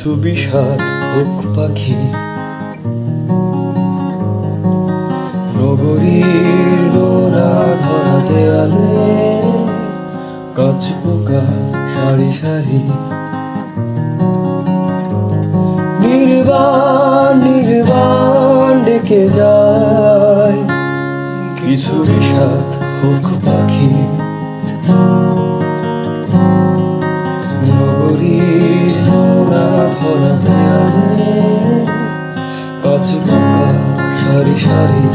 কিছু বিষাদ হোক পাখি, নগরীর নোনা ধরা দেয়ালে কাঁচ পোকা সারি সারি, নির্বাণ নির্বাণ ডেকে যায় কিছু বিষাদ হোক পাখি, নগরীর নোনা ধরা দেয়ালে কাঁচ পোকা সারি সারি,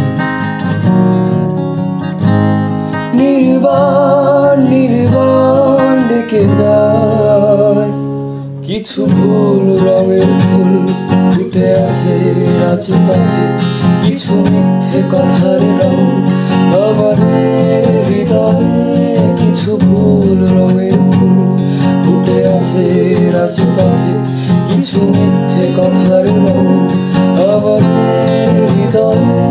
নির্বাণ নির্বাণ ডেকে যায় কিছু ভুল রঙের ফুল ফুটে আছে রাজপথে, কিছু মিথ্যে কথার রং আমাদের হৃদয়ে, কিছু ভুল রঙের ফুল ফুটে আছে রাজপথে, কিছু মিথ্যে কথার রং আমাদের হৃদয়ে।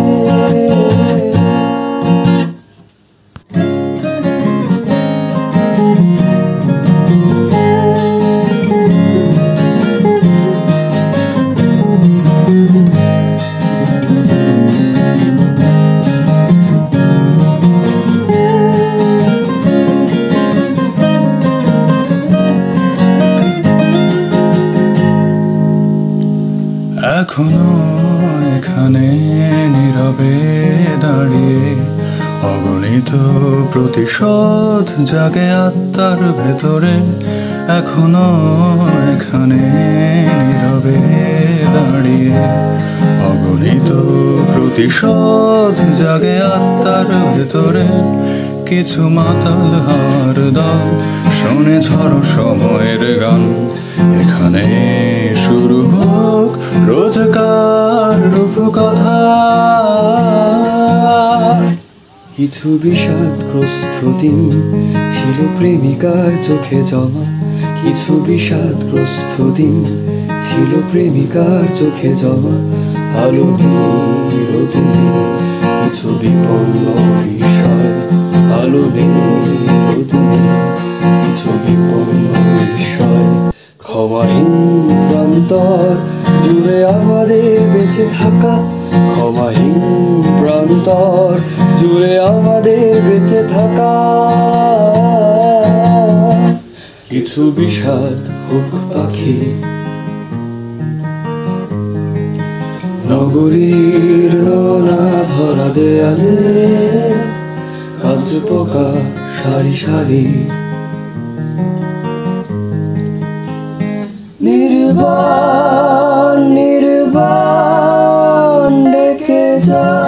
এখনো এখানে নীরবে দাঁড়িয়ে অগণিত প্রতিশোধ জাগে আত্মার ভেতরে, এখনো এখানে নীরবে দাঁড়িয়ে অগণিত প্রতিশোধ জাগে আত্মার ভেতরে, কিছু মাতাল হার দল শোনে ঝড় সময়ের গান, এখানে শুরু হোক রোজকার রূপকথা। কিছু বিষাদগ্রস্ত দিন ছিল প্রেমিকার চোখে জমা, কিছু বিষাদগ্রস্ত দিন ছিল প্রেমিকার চোখে জমা, আলো নেই রোদ নেই কিছু বিপন্ন বিষয়, আলো নেই রোদ নেই কিছু বিপন্ন বিষয়, ক্ষমাহীন প্রান্তর জুড়ে আমাদের বেঁচে থাকা, ক্ষমাহীন প্রান্তর জুড়ে আমাদের বেঁচে থাকা, কিছু বিষাদ হোক পাখি, নগরীর নোনা ধরা দেয়ালে কাঁচ পোকা সারি সারি, নির্বাণ নির্বাণ ডেকে যায়।